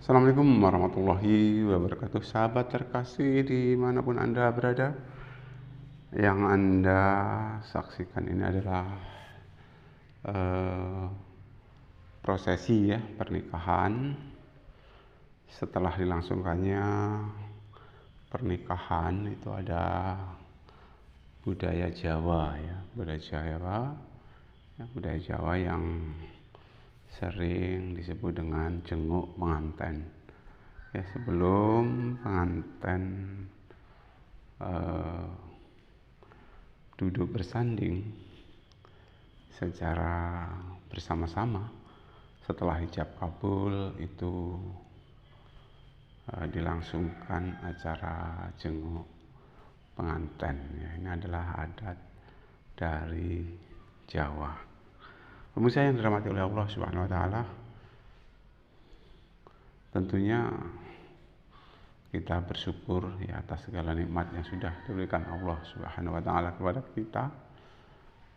Assalamualaikum warahmatullahi wabarakatuh. Sahabat terkasih dimanapun Anda berada, yang Anda saksikan ini adalah eh, prosesi ya pernikahan. Setelah dilangsungkannya pernikahan itu ada budaya Jawa ya, budaya Jawa yang sering disebut dengan jenguk pengantin. Ya, sebelum pengantin eh, duduk bersanding secara bersama-sama, setelah hijab kabul itu dilangsungkan acara jenguk pengantin. Ya, ini adalah adat dari Jawa. Pemirsa yang dirahmati oleh Allah Subhanahu wa taala, tentunya kita bersyukur ya atas segala nikmat yang sudah diberikan Allah Subhanahu wa taala kepada kita,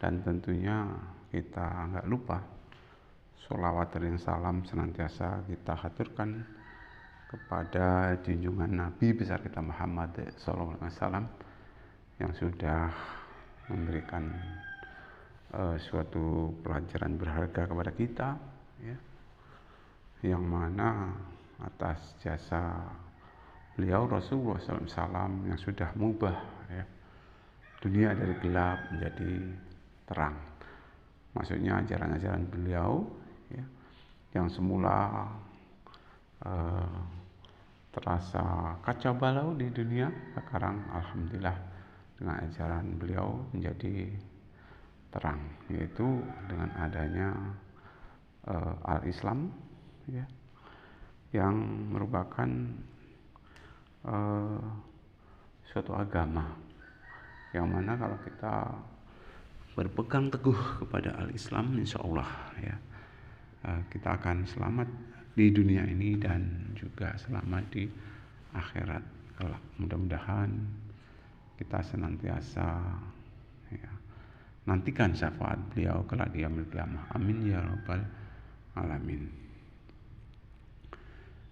dan tentunya kita nggak lupa sholawat dan salam senantiasa kita haturkan kepada junjungan Nabi besar kita Muhammad sallallahu alaihi wasallam yang sudah memberikan suatu pelajaran berharga kepada kita ya, yang mana atas jasa beliau Rasulullah SAW yang sudah mengubah ya, dunia dari gelap menjadi terang. Maksudnya ajaran-ajaran beliau ya, yang semula terasa kacau balau di dunia, sekarang alhamdulillah dengan ajaran beliau menjadi terang, yaitu dengan adanya al-Islam ya, yang merupakan suatu agama yang mana kalau kita berpegang teguh kepada al-Islam, insya Allah ya, kita akan selamat di dunia ini dan juga selamat di akhirat kelak. Mudah-mudahan kita senantiasa ya, nantikan syafaat beliau kelak di yaumil qiyamah. Amin ya rabbal alamin.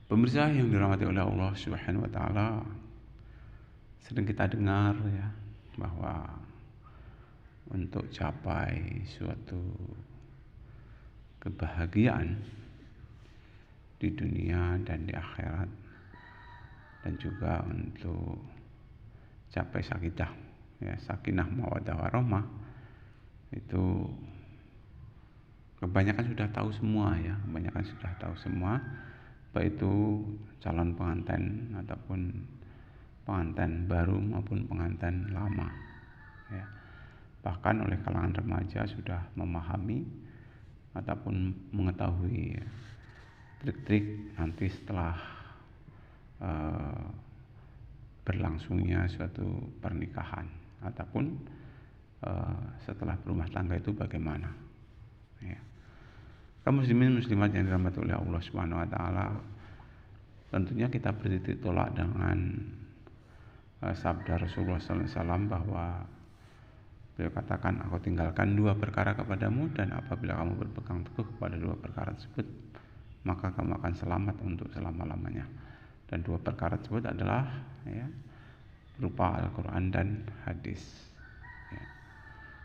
Pemirsa yang dirahmati oleh Allah Subhanahu wa taala, sedang kita dengar ya bahwa untuk capai suatu kebahagiaan di dunia dan di akhirat, dan juga untuk capai sakinah ya, sakinah mawaddah warahmah, itu kebanyakan sudah tahu semua ya, baik itu calon pengantin ataupun pengantin baru maupun pengantin lama ya. Bahkan oleh kalangan remaja sudah memahami ataupun mengetahui ya, trik-trik nanti setelah berlangsungnya suatu pernikahan ataupun setelah berumah tangga itu bagaimana ya. Kaum muslimin muslimat yang dirahmati oleh Allah Subhanahu wa taala, tentunya kita bertitik tolak dengan sabda Rasulullah SAW bahwa beliau katakan, aku tinggalkan dua perkara kepadamu, dan apabila kamu berpegang teguh kepada dua perkara tersebut, maka kamu akan selamat untuk selama-lamanya. Dan dua perkara tersebut adalah ya, berupa Al-Quran dan hadis ya.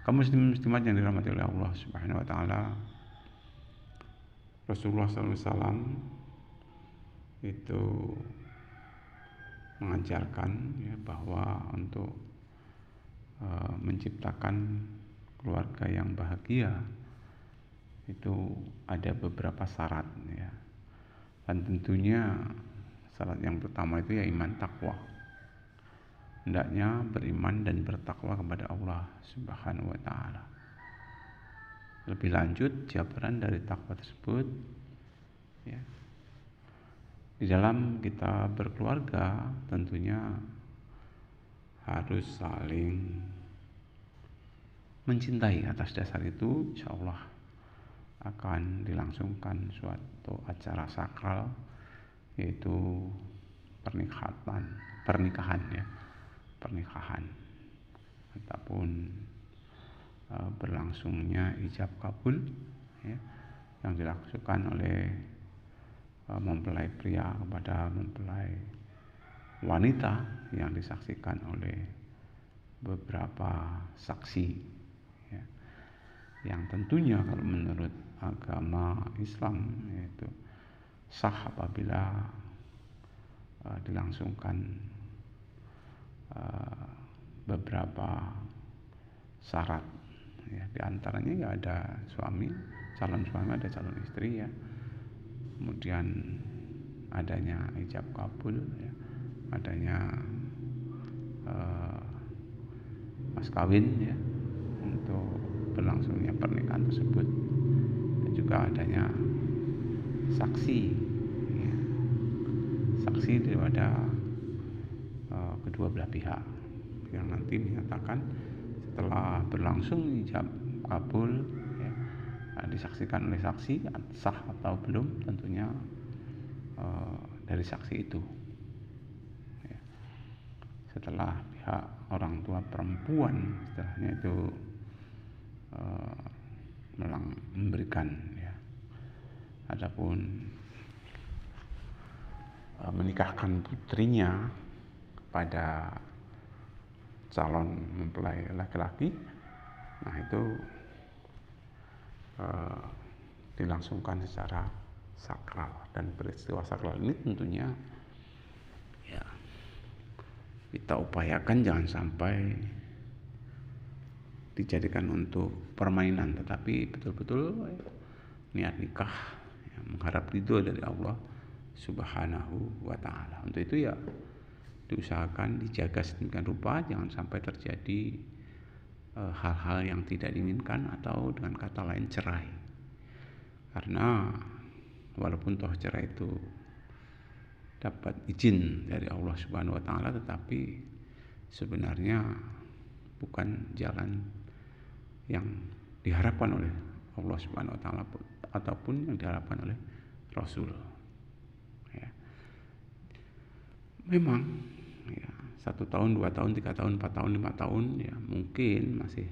Kaum muslimin muslimat yang dirahmati oleh Allah Subhanahu wa taala, Rasulullah SAW itu mengajarkan ya, bahwa untuk menciptakan keluarga yang bahagia itu ada beberapa syarat ya. Dan tentunya syarat yang pertama itu ya iman takwa. Hendaknya beriman dan bertakwa kepada Allah Subhanahu wa taala. Lebih lanjut, jabaran dari takwa tersebut ya, di dalam kita berkeluarga tentunya harus saling mencintai. Atas dasar itu insya Allah akan dilangsungkan suatu acara sakral, yaitu pernikahan ataupun berlangsungnya ijab kabul ya, yang dilakukan oleh mempelai pria kepada mempelai wanita yang disaksikan oleh beberapa saksi, ya, yang tentunya kalau menurut agama Islam yaitu sah apabila dilangsungkan beberapa syarat, ya, diantaranya ya ada suami, calon suami, ada calon istri, ya, kemudian adanya ijab kabul, ya, adanya mas kawin, ya, untuk berlangsungnya pernikahan tersebut, dan juga adanya saksi, ya, saksi daripada kedua belah pihak yang nanti menyatakan setelah berlangsung ijab kabul, ya, disaksikan oleh saksi sah atau belum tentunya dari saksi itu, ya. Setelah pihak orang tua perempuan istilahnya itu memberikan, ya, adapun menikahkan putrinya pada calon mempelai laki-laki, nah itu dilangsungkan secara sakral, dan peristiwa sakral ini tentunya ya kita upayakan jangan sampai dijadikan untuk permainan, tetapi betul-betul niat nikah, ya, mengharap ridho dari Allah Subhanahu wa ta'ala. Untuk itu ya diusahakan dijaga sedemikian rupa jangan sampai terjadi hal-hal yang tidak diinginkan, atau dengan kata lain cerai. Karena walaupun toh cerai itu dapat izin dari Allah Subhanahu wa ta'ala, tetapi sebenarnya bukan jalan yang diharapkan oleh Allah Subhanahu wa ta'ala ataupun yang diharapkan oleh Rasul, ya. Memang ya 1 tahun, 2 tahun, 3 tahun, 4 tahun, 5 tahun ya mungkin masih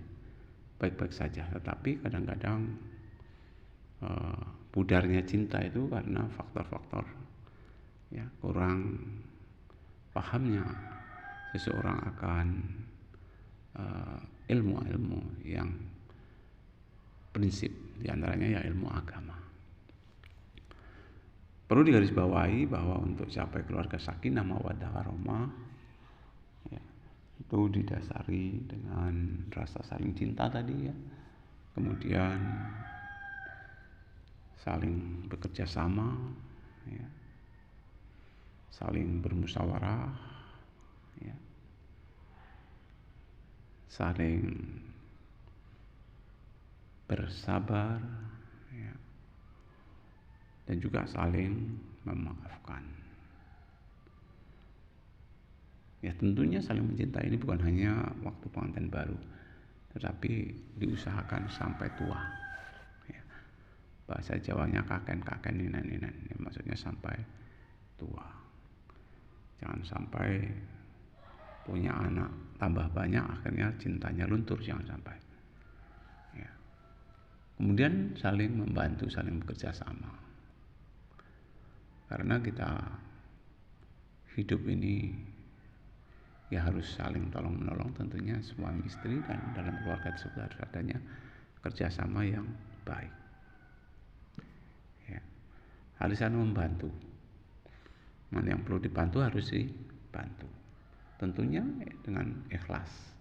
baik-baik saja, tetapi kadang-kadang pudarnya cinta itu karena faktor-faktor, ya, kurang pahamnya seseorang akan ilmu-ilmu yang prinsip, diantaranya ya ilmu agama. Perlu digarisbawahi bahwa untuk capai keluarga sakinah mawaddah warahmah, ya, itu didasari dengan rasa saling cinta tadi, ya, kemudian saling bekerja sama, ya, saling bermusyawarah, ya, saling bersabar, ya, dan juga saling memaafkan. Ya tentunya saling mencintai ini bukan hanya waktu pengantin baru, tetapi diusahakan sampai tua. Ya. Bahasa Jawanya kaken-kaken ninan-ninan, ya, maksudnya sampai tua. Jangan sampai punya anak tambah banyak akhirnya cintanya luntur, jangan sampai. Ya. Kemudian saling membantu, saling bekerja sama. Karena kita hidup ini ya harus saling tolong menolong, tentunya suami istri, dan dalam keluarga tersebut harus adanya kerjasama yang baik, ya. Harus saling membantu, mana yang perlu dibantu harus dibantu, tentunya dengan ikhlas,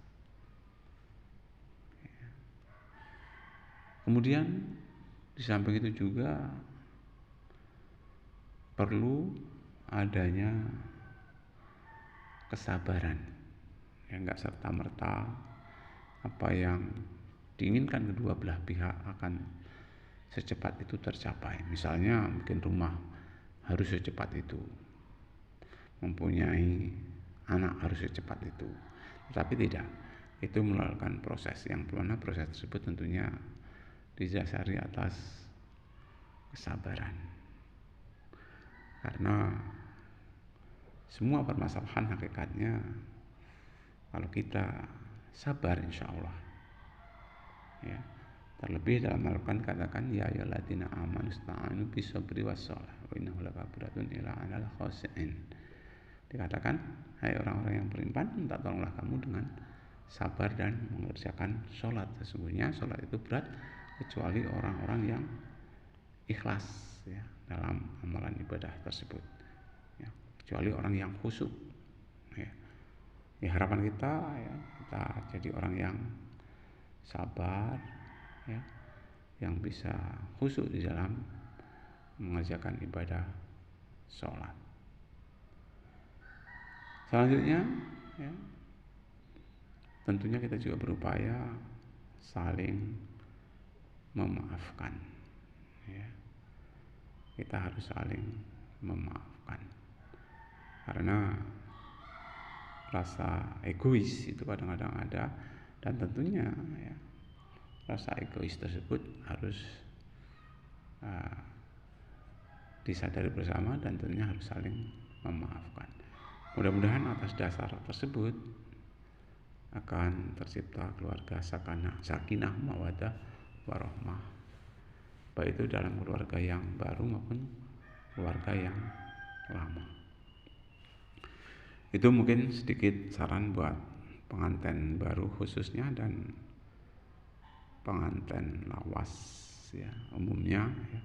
ya. Kemudian di samping itu juga perlu adanya kesabaran, ya, enggak serta-merta apa yang diinginkan kedua belah pihak akan secepat itu tercapai. Misalnya mungkin rumah harus secepat itu, mempunyai anak harus secepat itu, tetapi tidak. Itu melalui proses yang mana proses tersebut tentunya didasari atas kesabaran. Karena semua permasalahan hakikatnya kalau kita sabar, insya Allah, ya, Terlebih dalam Al-Quran katakan ya ayyuhalladzina amanu ista'inu bisabri wassalah wa innahu lakabiratun illa 'alal khashi'in. Dikatakan, hai orang-orang yang beriman, minta tolonglah kamu dengan sabar dan mengerjakan sholat. Sesungguhnya sholat itu berat kecuali orang-orang yang ikhlas ya, dalam amalan ibadah tersebut ya, kecuali orang yang khusyuk ya. Ya, harapan kita ya, kita jadi orang yang sabar ya, yang bisa khusyuk di dalam mengerjakan ibadah sholat. Selanjutnya ya, tentunya kita juga berupaya saling memaafkan ya. Kita harus saling memaafkan karena rasa egois itu kadang-kadang ada, dan tentunya ya, rasa egois tersebut harus disadari bersama dan tentunya harus saling memaafkan. Mudah-mudahan atas dasar tersebut akan tercipta keluarga sakinah mawaddah warahmah, baik itu dalam keluarga yang baru maupun keluarga yang lama. Itu mungkin sedikit saran buat pengantin baru khususnya dan pengantin lawas ya umumnya ya.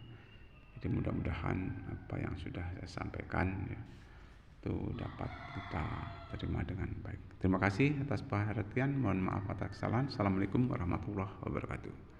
Jadi mudah-mudahan apa yang sudah saya sampaikan ya, itu dapat kita terima dengan baik. Terima kasih atas perhatian, mohon maaf atas kesalahan. Assalamualaikum warahmatullahi wabarakatuh.